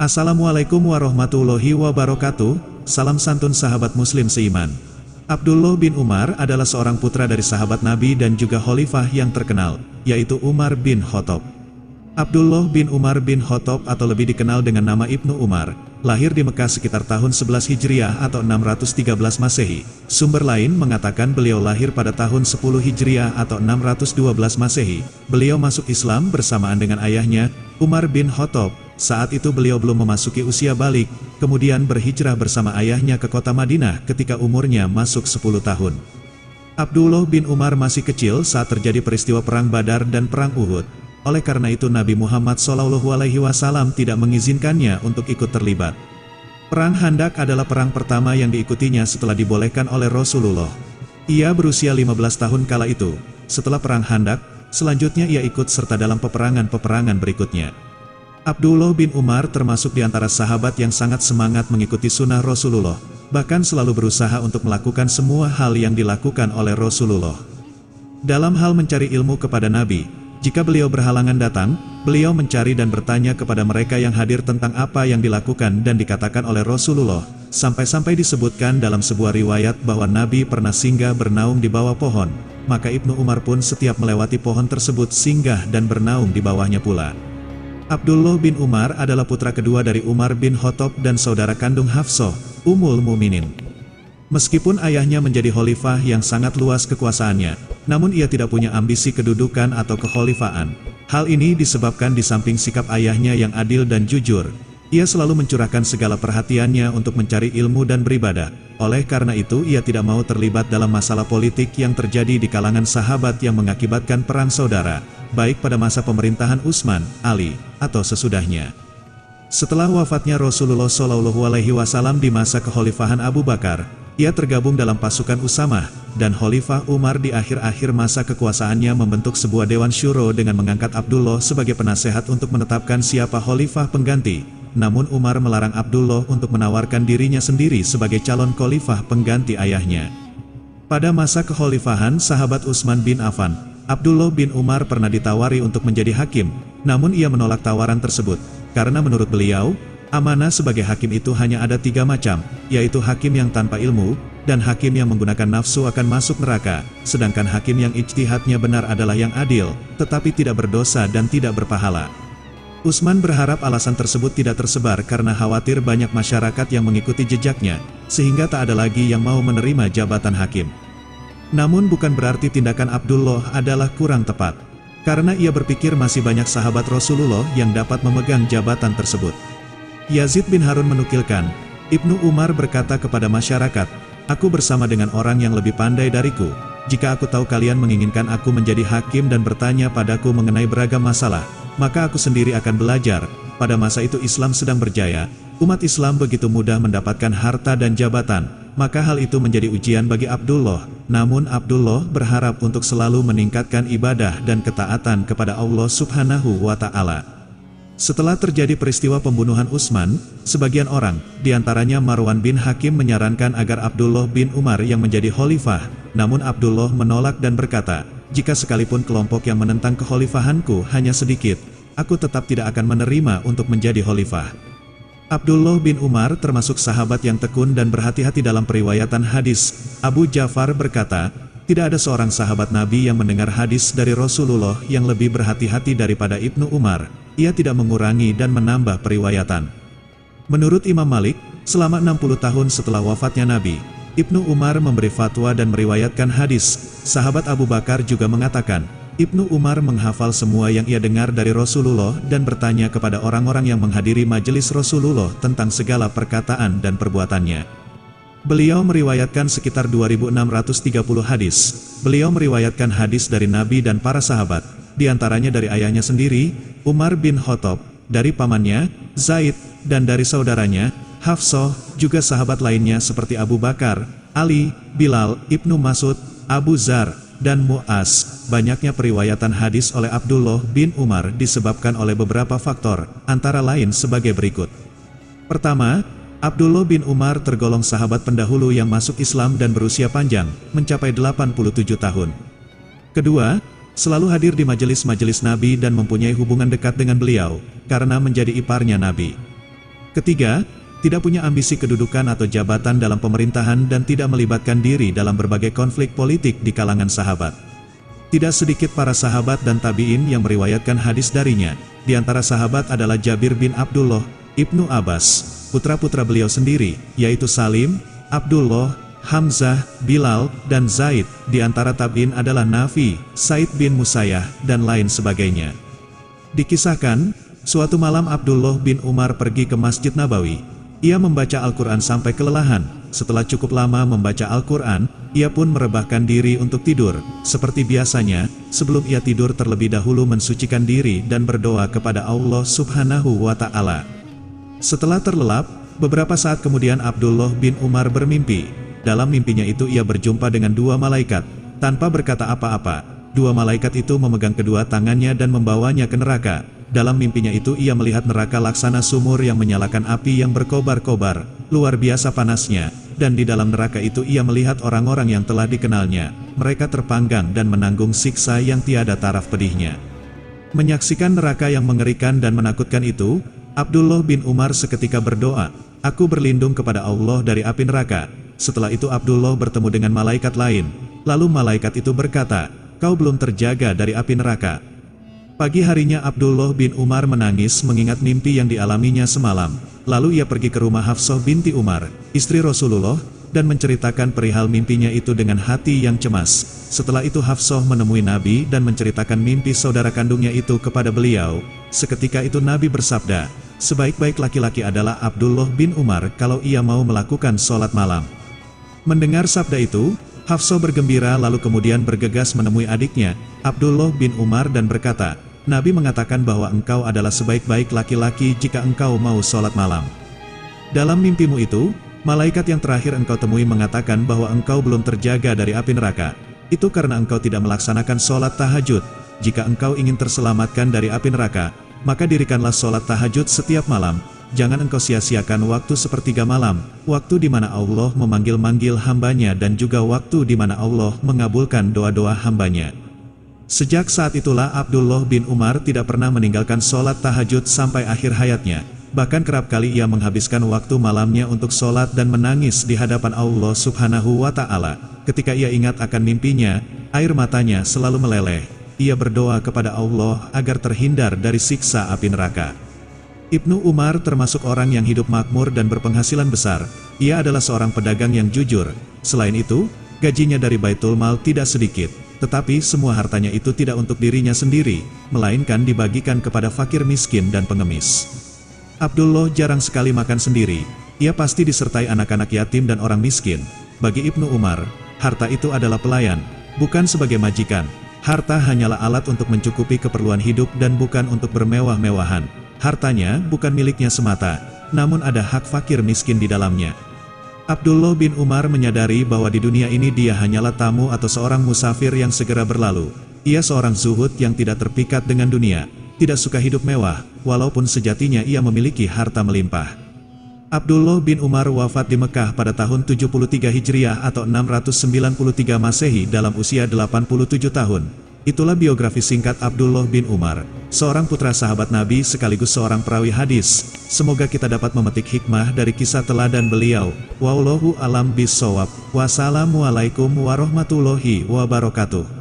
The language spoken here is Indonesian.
Assalamualaikum warahmatullahi wabarakatuh, salam santun sahabat muslim seiman. Abdullah bin Umar adalah seorang putra dari sahabat Nabi dan juga khalifah yang terkenal, yaitu Umar bin Khattab. Abdullah bin Umar bin Khattab atau lebih dikenal dengan nama Ibnu Umar, lahir di Mekah sekitar tahun 11 Hijriah atau 613 Masehi. Sumber lain mengatakan beliau lahir pada tahun 10 Hijriah atau 612 Masehi. Beliau masuk Islam bersamaan dengan ayahnya, Umar bin Khattab. Saat itu beliau belum memasuki usia balik, kemudian berhijrah bersama ayahnya ke kota Madinah ketika umurnya masuk 10 tahun. Abdullah bin Umar masih kecil saat terjadi peristiwa Perang Badar dan Perang Uhud. Oleh karena itu Nabi Muhammad SAW tidak mengizinkannya untuk ikut terlibat. Perang Khandaq adalah perang pertama yang diikutinya setelah dibolehkan oleh Rasulullah. Ia berusia 15 tahun kala itu. Setelah Perang Khandaq, selanjutnya ia ikut serta dalam peperangan-peperangan berikutnya. Abdullah bin Umar termasuk di antara sahabat yang sangat semangat mengikuti sunnah Rasulullah, bahkan selalu berusaha untuk melakukan semua hal yang dilakukan oleh Rasulullah. Dalam hal mencari ilmu kepada Nabi, jika beliau berhalangan datang, beliau mencari dan bertanya kepada mereka yang hadir tentang apa yang dilakukan dan dikatakan oleh Rasulullah, sampai-sampai disebutkan dalam sebuah riwayat bahwa Nabi pernah singgah bernaung di bawah pohon, maka Ibnu Umar pun setiap melewati pohon tersebut singgah dan bernaung di bawahnya pula. Abdullah bin Umar adalah putra kedua dari Umar bin Khattab dan saudara kandung Hafsah, Ummul Muminin. Meskipun ayahnya menjadi khalifah yang sangat luas kekuasaannya, namun ia tidak punya ambisi kedudukan atau kekhalifahan. Hal ini disebabkan di samping sikap ayahnya yang adil dan jujur, ia selalu mencurahkan segala perhatiannya untuk mencari ilmu dan beribadah. Oleh karena itu ia tidak mau terlibat dalam masalah politik yang terjadi di kalangan sahabat yang mengakibatkan perang saudara, baik pada masa pemerintahan Utsman, Ali, atau sesudahnya. Setelah wafatnya Rasulullah SAW di masa kekhalifahan Abu Bakar, ia tergabung dalam pasukan Usamah, dan Khalifah Umar di akhir-akhir masa kekuasaannya membentuk sebuah Dewan Syuro dengan mengangkat Abdullah sebagai penasehat untuk menetapkan siapa khalifah pengganti. Namun Umar melarang Abdullah untuk menawarkan dirinya sendiri sebagai calon khalifah pengganti ayahnya. Pada masa kekhalifahan sahabat Utsman bin Affan, Abdullah bin Umar pernah ditawari untuk menjadi hakim, namun ia menolak tawaran tersebut, karena menurut beliau, amanah sebagai hakim itu hanya ada 3 macam, yaitu hakim yang tanpa ilmu, dan hakim yang menggunakan nafsu akan masuk neraka, sedangkan hakim yang ijtihadnya benar adalah yang adil, tetapi tidak berdosa dan tidak berpahala. Utsman berharap alasan tersebut tidak tersebar karena khawatir banyak masyarakat yang mengikuti jejaknya, sehingga tak ada lagi yang mau menerima jabatan hakim. Namun bukan berarti tindakan Abdullah adalah kurang tepat, karena ia berpikir masih banyak sahabat Rasulullah yang dapat memegang jabatan tersebut. Yazid bin Harun menukilkan, Ibnu Umar berkata kepada masyarakat, "Aku bersama dengan orang yang lebih pandai dariku. Jika aku tahu kalian menginginkan aku menjadi hakim dan bertanya padaku mengenai beragam masalah, maka aku sendiri akan belajar." Pada masa itu Islam sedang berjaya, umat Islam begitu mudah mendapatkan harta dan jabatan, maka hal itu menjadi ujian bagi Abdullah. Namun Abdullah berharap untuk selalu meningkatkan ibadah dan ketaatan kepada Allah Subhanahu wa Ta'ala. Setelah terjadi peristiwa pembunuhan Utsman, sebagian orang, diantaranya Marwan bin Hakim menyarankan agar Abdullah bin Umar yang menjadi khalifah, namun Abdullah menolak dan berkata, "Jika sekalipun kelompok yang menentang kekhalifahanku hanya sedikit, aku tetap tidak akan menerima untuk menjadi khalifah." Abdullah bin Umar termasuk sahabat yang tekun dan berhati-hati dalam periwayatan hadis. Abu Ja'far berkata, tidak ada seorang sahabat Nabi yang mendengar hadis dari Rasulullah yang lebih berhati-hati daripada Ibnu Umar. Ia tidak mengurangi dan menambah periwayatan. Menurut Imam Malik, selama 60 tahun setelah wafatnya Nabi, Ibnu Umar memberi fatwa dan meriwayatkan hadis. Sahabat Abu Bakar juga mengatakan, Ibnu Umar menghafal semua yang ia dengar dari Rasulullah dan bertanya kepada orang-orang yang menghadiri majelis Rasulullah tentang segala perkataan dan perbuatannya. Beliau meriwayatkan sekitar 2630 hadis. Beliau meriwayatkan hadis dari Nabi dan para sahabat, diantaranya dari ayahnya sendiri, Umar bin Khattab, dari pamannya, Zaid, dan dari saudaranya, Hafsah, juga sahabat lainnya seperti Abu Bakar, Ali, Bilal, Ibnu Mas'ud, Abu Dzar, dan Mu'az. Banyaknya periwayatan hadis oleh Abdullah bin Umar disebabkan oleh beberapa faktor, antara lain sebagai berikut. Pertama, Abdullah bin Umar tergolong sahabat pendahulu yang masuk Islam dan berusia panjang, mencapai 87 tahun. Kedua, selalu hadir di majelis-majelis Nabi dan mempunyai hubungan dekat dengan beliau, karena menjadi iparnya Nabi. Ketiga, tidak punya ambisi kedudukan atau jabatan dalam pemerintahan dan tidak melibatkan diri dalam berbagai konflik politik di kalangan sahabat. Tidak sedikit para sahabat dan tabi'in yang meriwayatkan hadis darinya. Di antara sahabat adalah Jabir bin Abdullah, Ibnu Abbas, putra-putra beliau sendiri, yaitu Salim, Abdullah, Hamzah, Bilal, dan Zaid. Di antara tabi'in adalah Nafi, Said bin Musayyah, dan lain sebagainya. Dikisahkan, suatu malam Abdullah bin Umar pergi ke Masjid Nabawi. Ia membaca Al-Quran sampai kelelahan. Setelah cukup lama membaca Al-Quran, ia pun merebahkan diri untuk tidur. Seperti biasanya, sebelum ia tidur terlebih dahulu mensucikan diri dan berdoa kepada Allah Subhanahu wa Ta'ala. Setelah terlelap, beberapa saat kemudian Abdullah bin Umar bermimpi. Dalam mimpinya itu ia berjumpa dengan dua malaikat. Tanpa berkata apa-apa, dua malaikat itu memegang kedua tangannya dan membawanya ke neraka. Dalam mimpinya itu ia melihat neraka laksana sumur yang menyalakan api yang berkobar-kobar, luar biasa panasnya, dan di dalam neraka itu ia melihat orang-orang yang telah dikenalnya. Mereka terpanggang dan menanggung siksa yang tiada taraf pedihnya. Menyaksikan neraka yang mengerikan dan menakutkan itu, Abdullah bin Umar seketika berdoa, "Aku berlindung kepada Allah dari api neraka." Setelah itu Abdullah bertemu dengan malaikat lain. Lalu malaikat itu berkata, "Kau belum terjaga dari api neraka." Pagi harinya Abdullah bin Umar menangis mengingat mimpi yang dialaminya semalam. Lalu ia pergi ke rumah Hafsah binti Umar, istri Rasulullah, dan menceritakan perihal mimpinya itu dengan hati yang cemas. Setelah itu Hafsah menemui Nabi dan menceritakan mimpi saudara kandungnya itu kepada beliau. Seketika itu Nabi bersabda, "Sebaik-baik laki-laki adalah Abdullah bin Umar kalau ia mau melakukan sholat malam." Mendengar sabda itu, Hafsah bergembira lalu kemudian bergegas menemui adiknya, Abdullah bin Umar dan berkata, "Nabi mengatakan bahwa engkau adalah sebaik-baik laki-laki jika engkau mau sholat malam. Dalam mimpimu itu, malaikat yang terakhir engkau temui mengatakan bahwa engkau belum terjaga dari api neraka. Itu karena engkau tidak melaksanakan sholat tahajud. Jika engkau ingin terselamatkan dari api neraka, maka dirikanlah sholat tahajud setiap malam. Jangan engkau sia-siakan waktu sepertiga malam, waktu di mana Allah memanggil-manggil hambanya dan juga waktu di mana Allah mengabulkan doa-doa hambanya." Sejak saat itulah Abdullah bin Umar tidak pernah meninggalkan sholat tahajud sampai akhir hayatnya. Bahkan kerap kali ia menghabiskan waktu malamnya untuk sholat dan menangis di hadapan Allah Subhanahu wa Ta'ala. Ketika ia ingat akan mimpinya, air matanya selalu meleleh. Ia berdoa kepada Allah agar terhindar dari siksa api neraka. Ibnu Umar termasuk orang yang hidup makmur dan berpenghasilan besar. Ia adalah seorang pedagang yang jujur. Selain itu, gajinya dari Baitul Mal tidak sedikit. Tetapi semua hartanya itu tidak untuk dirinya sendiri, melainkan dibagikan kepada fakir miskin dan pengemis. Abdullah jarang sekali makan sendiri. Ia pasti disertai anak-anak yatim dan orang miskin. Bagi Ibnu Umar, harta itu adalah pelayan, bukan sebagai majikan. Harta hanyalah alat untuk mencukupi keperluan hidup dan bukan untuk bermewah-mewahan. Hartanya bukan miliknya semata, namun ada hak fakir miskin di dalamnya. Abdullah bin Umar menyadari bahwa di dunia ini dia hanyalah tamu atau seorang musafir yang segera berlalu. Ia seorang zuhud yang tidak terpikat dengan dunia, tidak suka hidup mewah, walaupun sejatinya ia memiliki harta melimpah. Abdullah bin Umar wafat di Mekah pada tahun 73 Hijriah atau 693 Masehi dalam usia 87 tahun. Itulah biografi singkat Abdullah bin Umar, seorang putra sahabat Nabi sekaligus seorang perawi hadis. Semoga kita dapat memetik hikmah dari kisah teladan beliau. Wallahu alam bis shawab. Wassalamualaikum warahmatullahi wabarakatuh.